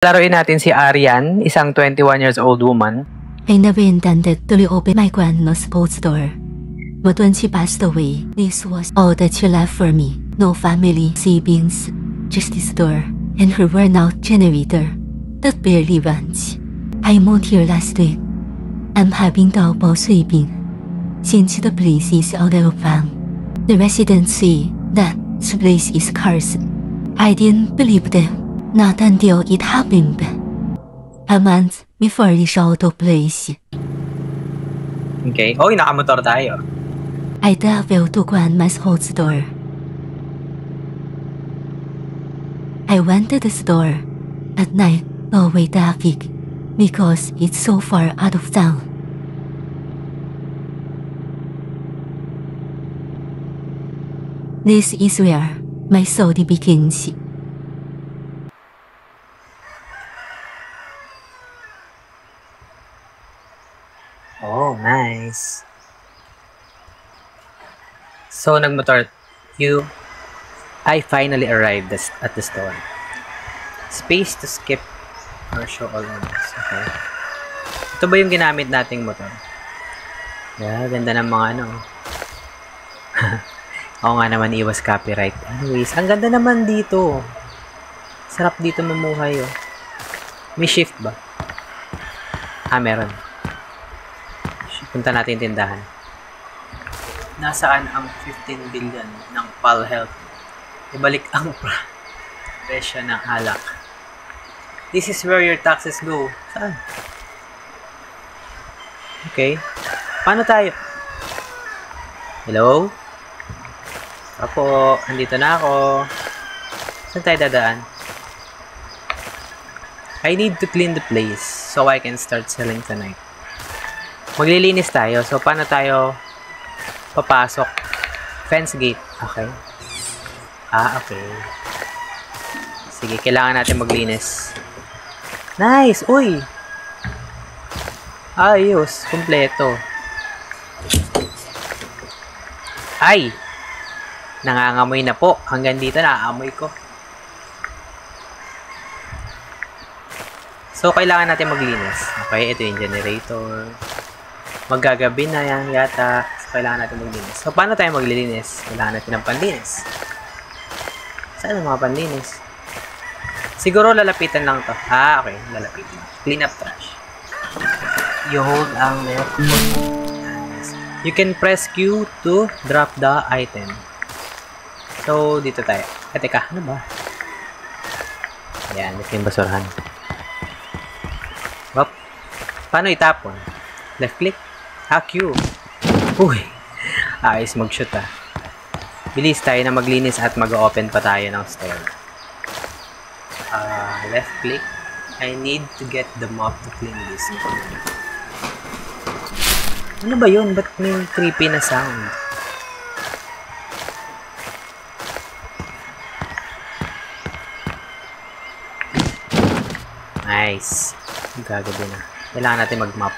Laruin natin si Arian, isang 21 years old woman. I never intended to reopen my grandma's sports store. But when she passed away, this was all that she left for me. No family, siblings, just this store and her worn-out generator that barely runs. I moved here last week. I'm having trouble sleeping since the place is out of town. The residents say that the place is cursed. I didn't believe them. Not until it happened. A month before the shelter place. Okay. Oy, nakamotor tayo. I traveled to Grandma's old store. I went to the store at night, avoid traffic, because it's so far out of town. This is where my story begins. Oh, nice. So, nagmotor. I finally arrived at the store. Space to skip or show all ones. Okay. Ito ba yung ginamit nating motor? Yeah, ganda ng mga ano. Oo nga naman, iwas copyright. Anyways, ang ganda naman dito. Sarap dito mamuhay, oh. May shift ba? Meron. Punta natin yung tindahan. Nasaan ang 15 billion ng PalHealth? Ibalik ang presyo ng alak. This is where your taxes go. Saan? Okay. Paano tayo? Hello? Apo, andito na ako. Saan tayo dadaan? I need to clean the place so I can start selling tonight. Maglilinis tayo. So, paano tayo papasok? Fence gate. Okay. Okay. Sige, kailangan natin maglinis. Nice! Uy! Ayos. Kompleto. Ay! Nangangamoy na po. Hanggang dito naaamoy ko. So, kailangan natin maglinis. Okay, ito yung generator. Maggagabi na yan yata. So, kailangan natin maglinis. So, paano tayo maglilinis? Kailangan natin ng panlinis. Saan ang mga panlinis? Siguro lalapitan lang to. Okay. Lalapitan. Clean up trash. You hold ang left button. You can press Q to drop the item. So, dito tayo. Teka, ano ba? Ayan, ito yung basurahan. Wop. Paano itapon? Left click? Q. Uy. Ayos mag-shoot ah. Bilis tayo na maglinis at mag-open pa tayo ng store. Left click. I need to get the mop to clean this. Ano ba yun? Ba't may creepy na sound? Nice. Gagabi na. Kailangan natin mag-mop.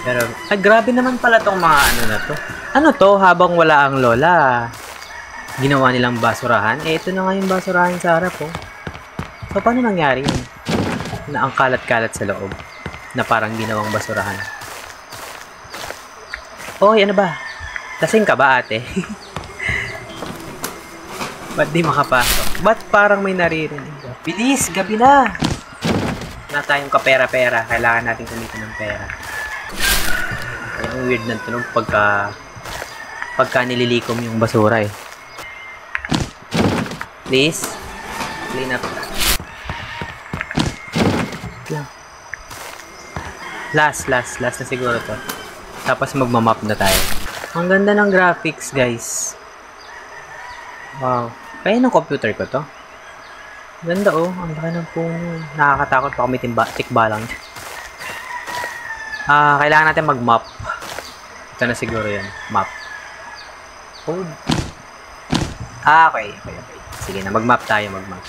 Pero, grabe naman pala tong mga ano na to. Ano to? Habang wala ang lola, ginawa nilang basurahan. Ito na nga yung basurahan sa harap, oh. So, paano nangyari yun? Na ang kalat-kalat sa loob. Na parang ginawang basurahan. Oy, ano ba? Lasing ka ba, ate? Ba't di makapasok? Ba't parang may naririnig? Bilis! Gabi na! Wala tayong kapera-pera. Kailangan natin kumita ng pera. Ang weird na tunog pagka nililikom yung basura eh. Please, clean up. Last na siguro to. Tapos magmamap na tayo. Ang ganda ng graphics, guys. Wow. Kaya ng computer ko to. Ganda oh. Ang laki ng puno. Nakakatakot pa kami tikba lang. Kailangan natin mag-map. Ito na siguro yan. Map. Code. Okay. Sige na, mag-map tayo, mag-map.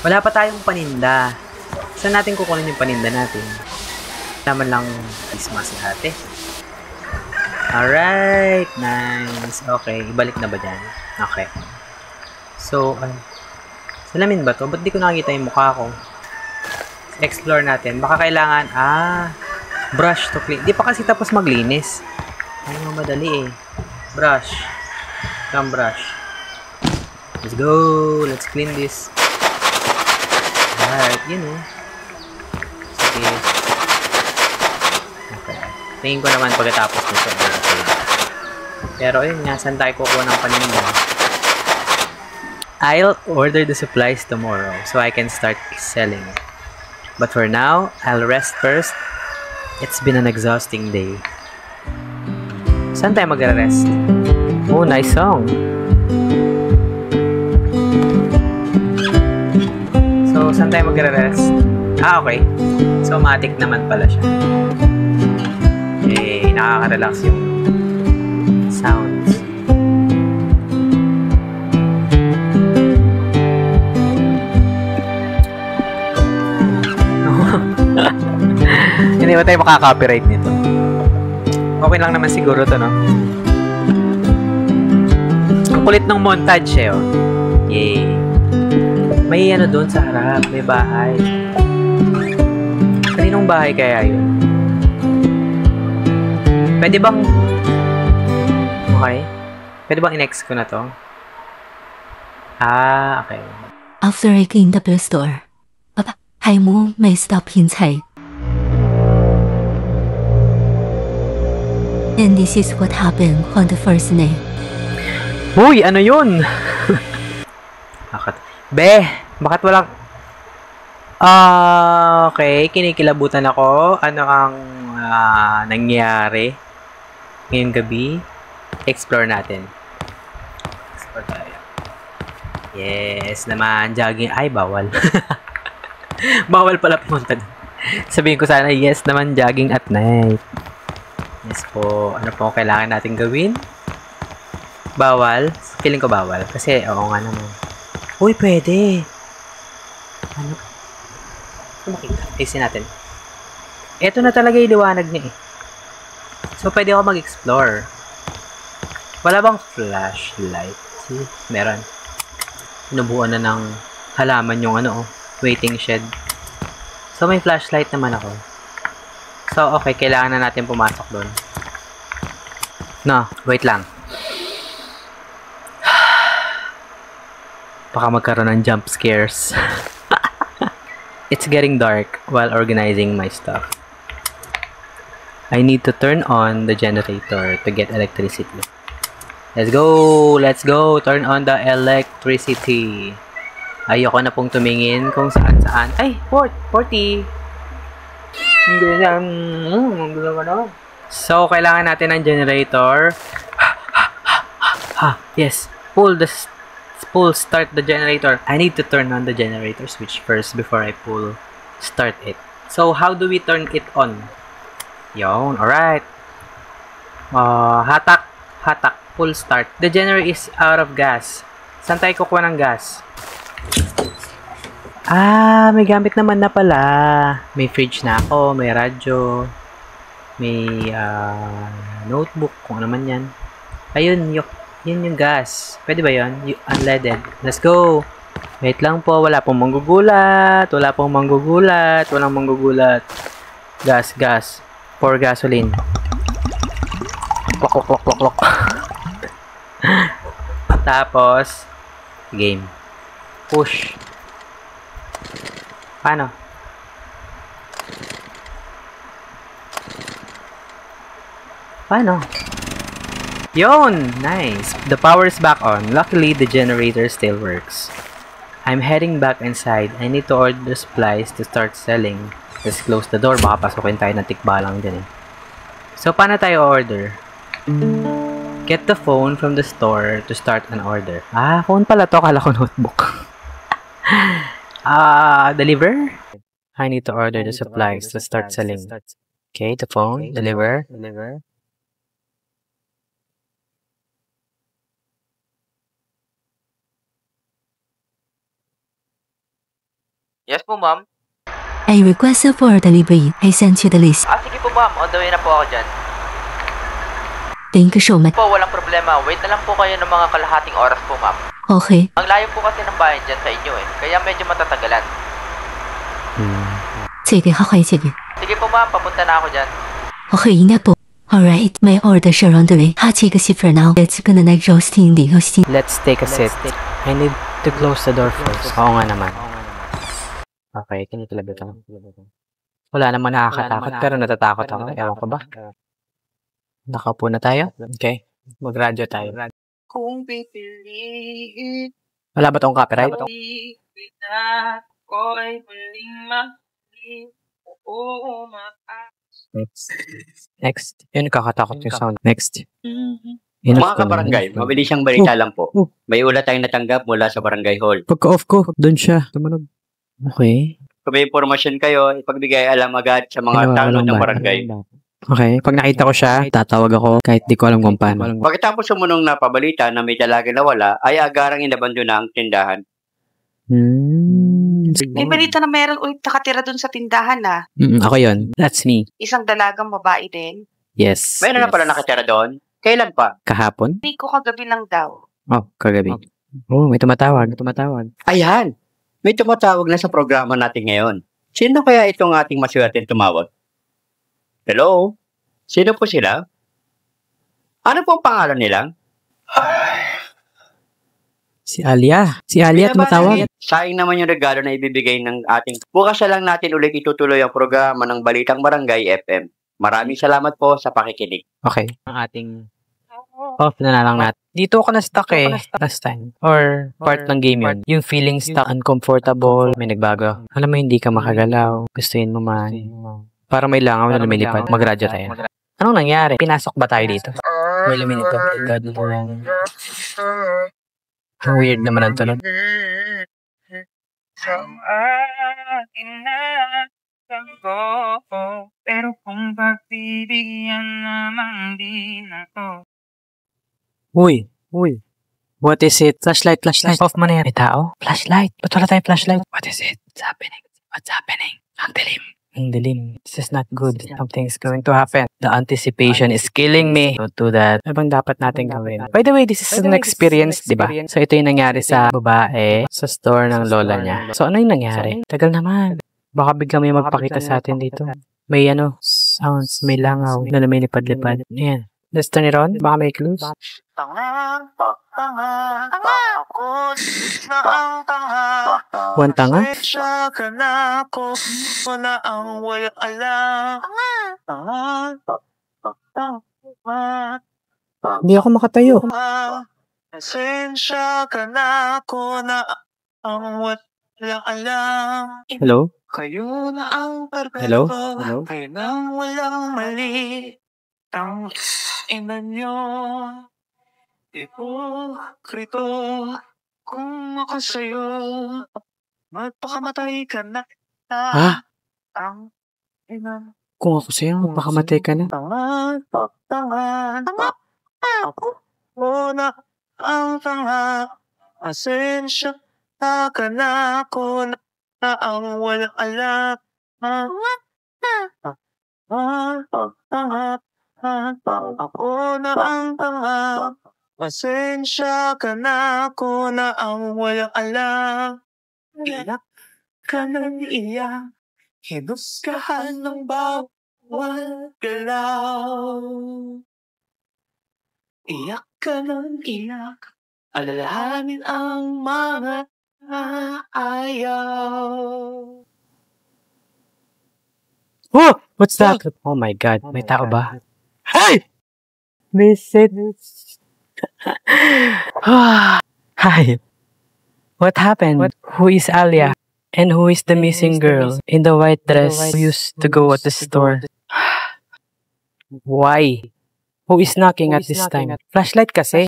Wala pa tayong paninda. Saan natin kukunin yung paninda natin? Naman lang Christmas si ate. Alright, nice. Okay, ibalik na ba dyan? Okay. So, Salamin ba to? Ba't di ko nakikita yung mukha ko? Explore natin. Baka kailangan, brush to clean. Di pa kasi tapos maglinis. Ano madali eh. Brush. Come brush. Let's go. Let's clean this. Alright, yun oh. Sige. Okay. Tingin ko naman pagkatapos nito. Okay. Pero yun nga, saan tayo kukuha ng paninda? I'll order the supplies tomorrow so I can start selling. But for now, I'll rest first. It's been an exhausting day. Saan tayo mag-rest? Oh, nice song. So, saan tayo mag-rest? Okay. So, matic naman pala siya. Eh, nakaka-relax yung sounds. Hindi ba tayo makaka-copyright nito? Okay lang naman siguro to, no? Ang kulit ng montage eh, oh. Yay! May ano doon sa harap, may bahay. Kaninong bahay kaya yun? Pwede bang... Okay. Pwede bang in-ex ko na to? Okay. After I cleaned up the store, 海姆没 stop 拼菜。And this is what happened on the first night. Uy, ano yun? Bakit walang... Okay, kinikilabutan ako. Ano ang nangyari ngayong gabi? Explore natin. Explore tayo. Yes naman, jogging. Ay, bawal. Bawal pala pumunta doon. Sabihin ko sana, yes naman, jogging at night. Yes po. Ano po kailangan natin gawin? Bawal? Feeling ko bawal. Kasi, oo nga naman. Uy, pwede. Ano? Makita. Taste natin. Ito na talaga yung liwanag niya eh. So, pwede ako mag-explore. Wala bang flashlight? See? Meron. Pinubuan na ng halaman yung waiting shed. So, may flashlight naman ako. So, okay. Kailangan na natin pumasok doon. No, wait lang. Baka magkaroon ng jump scares. It's getting dark while organizing my stuff. I need to turn on the generator to get electricity. Let's go! Let's go! Turn on the electricity. Ayoko na pong tumingin kung saan-saan. Ay! 40! Hindi na. So, kailangan natin ng generator. Yes. Start the generator. I need to turn on the generator switch first before I start it. So, how do we turn it on? Yon, alright. Hatak, full start. The generator is out of gas. Saan tayo kukuha ng gas? May gamit naman na pala. May fridge na ako, may radyo, may notebook, kung ano man yan. Ayun, yun yung gas. Pwede ba yun? Unleaded. Let's go! Wait lang po, wala pong manggugulat. Walang manggugulat. Gas. Pour gasoline. Klok. Tapos, game. Push. Paano? Yon! Nice! The power is back on. Luckily, the generator still works. I'm heading back inside. I need to order supplies to start selling. Let's close the door. Baka pasukin tayo ng tikbalang dyan eh. So, paano tayo order? Get the phone from the store to start an order. Phone pala to. Kala ko notebook. Deliver? I need to order the supplies to start selling. Okay, the phone. Deliver. Yes po, ma'am. I request for delivery. I sent you the list. Sige po, ma'am. On the way na po ako dyan. Thank you so much. Po, walang problema. Wait na lang po kayo ng mga kalahating oras po, ma'am. Okay. Ang layo po kasi ng bahay dyan sa inyo eh. Kaya medyo matatagalan. Sige, okay, sige. Sige po ma'am, papunta na ako dyan. Okay,应该不。Alright, my order is on the way. 他这个媳妇儿呢，Let's gonna like roasting the roasting. Let's take a sit. I need to close the door first. Oo nga naman. Okay, ganito lang ito. Wala naman nakakatakot, pero natatakot ako. Ewan ko ba? Nakaupo na tayo? Okay. Mag-radyo tayo. Kung pipiliin, Wala ba tong copyright? na ko ay muling makinig. Oo, Next. Yun, kakatakot yung sound. Next. Mga kabarangay, mabilis siyang balita lang po. May ulat tayong natanggap mula sa barangay hall. Pagka-off ko, doon siya. Tumunog. Okay. Kung may impormasyon kayo, ipagbigay alam agad sa mga tanod ng barangay. Okay. Pag nakita ko siya, tatawag ako kahit di ko alam kung paano. Pagkatapos sumunong na pabalita na may dalaga na wala, ay agarang inabandona ang tindahan. May balita na meron ulit nakatira dun sa tindahan na. Ako yun. That's me. Isang dalagang babae din. Yes. Mayroon na pala nakatira doon. Kailan pa? Kahapon? Hindi ko kagabi lang daw. Oh, kagabi. Oh, may tumatawag. Ayan! May tumatawag na sa programa natin ngayon. Sino kaya itong ating maswerteng tumawag? Hello? Sino po sila? Ano po ang pangalan nila? Si Alia. Si Alia tumatawag. Sayang naman yung regalo na ibibigay ng ating... Bukas na lang natin ulit itutuloy ang programa ng Balitang Barangay FM. Maraming salamat po sa pakikinig. Okay. Ang ating off na lang natin. Dito ako na-stuck last time. Or part ng game yun. Yung feeling stuck, uncomfortable, may nagbago. Alam mo, hindi ka makagalaw. Gustuin mo man. Para may langaw na lumilipad. Mag-radyo tayo. Anong nangyari? Pinasok ba tayo dito? May luminito. God mo lang. Ang weird naman ang tunog. Pero kung pagbibigyan naman din ako. Uy. What is it? Flashlight. Off mo na yan. May tao? Flashlight. Ba't wala tayong flashlight? What is it? What's happening? Ang dilim. This is not good. Something's going to happen. The anticipation is killing me. Don't do that. Ano bang dapat natin gawin? By the way, this is an experience, di ba? So, ito yung nangyari sa babae sa store ng lola niya. So, ano yung nangyari? Tagal naman. Baka bigla may magpakita sa atin dito. May sounds, may langaw na lumilipad-lipad. Ayan. Let's turn it on. Baka may clues. One tanga? Hindi ako makatayo. Pasensya ka na ako na ang wala alam. Hello? Kayo na ang perfecto. Hello? Kayo nang walang mali. Ang ina nyo. Ipokrito. Kung ako sa'yo. Magpakamatay ka na. Ha? Ang ina. Kung ako sa'yo, magpakamatay ka na. Tanga. Ako na ang tanga. Asensya ka na ako na ang walang alam. Ako na ang tanga. Pasensya ka na ako na ang walang alam. Iyak ka ng iyak. Hinuskahan ng bawal galaw. Iyak ka ng iyak. Alalahanin ang mga ayaw. Oh! What's that? Oh my God. May tao ba? Hey! Miss it. Hi. What happened? Who is Alia? And who is the missing girl in the white dress who used to go at the store? Why? Who is knocking at this time? Flashlight kasi.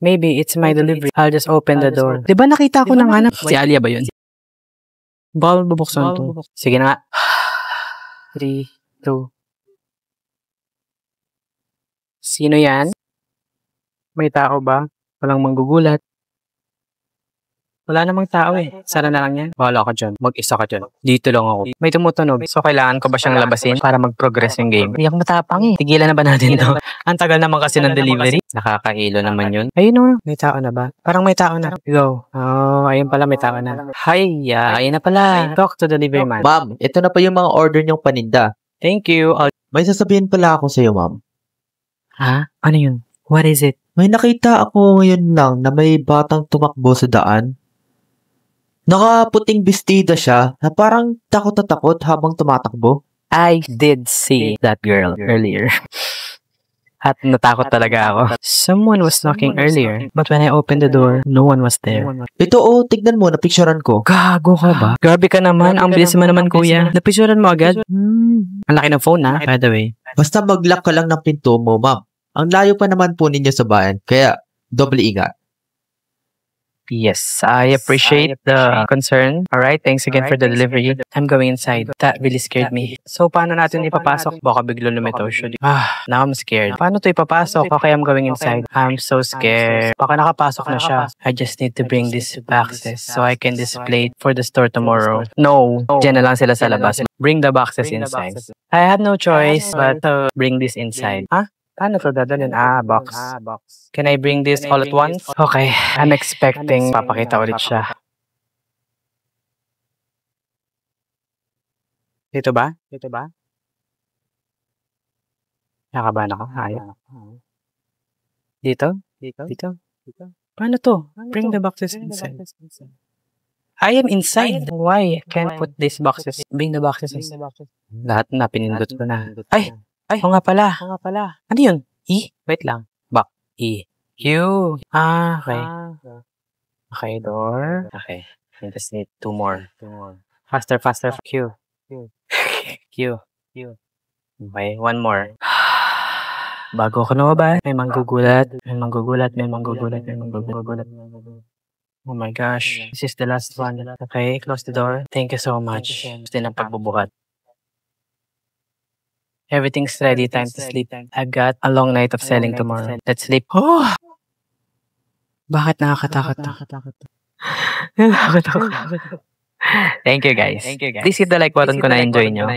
Maybe it's my delivery. I'll just open the door. Diba nakita ko ng anak? Si Alia ba yun? Bawal bubuksan to. Sige na nga. 3, 2. Sino yan? May tao ba? Walang manggugulat. Wala namang tao eh. Sana na lang yan. Bahala ka dyan. Mag-isa ka dyan. Dito lang ako. May tumutunog. So, kailangan ko ba siyang labasin para mag-progress yung game? Hindi ako matapang eh. Tigilan na ba natin to? Ang tagal naman kasi ng delivery. Nakakailo naman yun. Ayun o. May tao na ba? Parang may tao na. Go. Oh, ayun pala may tao na. Hi, ayun na pala. Talk to the delivery man. Ma'am, ito na pa yung mga order niyong paninda. Thank you. May sasabihin pala ako sa'yo, ma'am. Ha? Ano yun? What is it? May nakita ako ngayon lang na may batang tumakbo sa daan. Nakaputing bestida siya na parang takot na takot habang tumatakbo. I did see that girl earlier. At natakot talaga ako. Someone was knocking earlier, but when I opened the door, no one was there. Ito tignan mo, napicturean ko. Gago ka ba? Grabe ka naman, ang bilis mo naman kuya. Napicturean mo agad? Ang laki ng phone ha, by the way. Basta mag-lock ka lang ng pinto mo, ma'am. Ang layo pa naman po ninyo sa bayan, kaya doble ingat. Yes, I appreciate the concern. Alright, thanks again for the delivery. I'm going inside. That really scared me. So, paano natin ipapasok? Baka biglo lumitaw siya. Now I'm scared. Paano to ipapasok? Okay, I'm going inside. I'm so scared. Baka nakapasok na siya. I just need to bring these boxes so I can display it for the store tomorrow. No, dyan na lang sila sa labas. Bring the boxes inside. I had no choice but to bring this inside. Paano to dadalhin? Box. Can I bring this all at once? Okay, I'm expecting papakita ulit siya. Dito ba? Nakabahan ako. Ayaw. Dito? Paano to? Bring the boxes inside. I am inside. Why can't put these boxes? Bring the boxes inside. Lahat na, pinindot ko na. Ay, oo nga pala. Ano yun? E? Wait lang. Back. E. Q. Okay. Okay, door. Okay. I just need two more. Faster. Q. Q. Okay, one more. Bago ako lumabas, may manggugulat. Oh my gosh. This is the last one. Okay, close the door. Thank you so much. Gusto ng pagbubuhat. Everything's ready. Time to sleep. I've got a long night of selling tomorrow. Let's sleep. Oh! Bakit nakakatakot? Nakakatakot. Thank you guys. Please hit the like button kung na-enjoy nyo.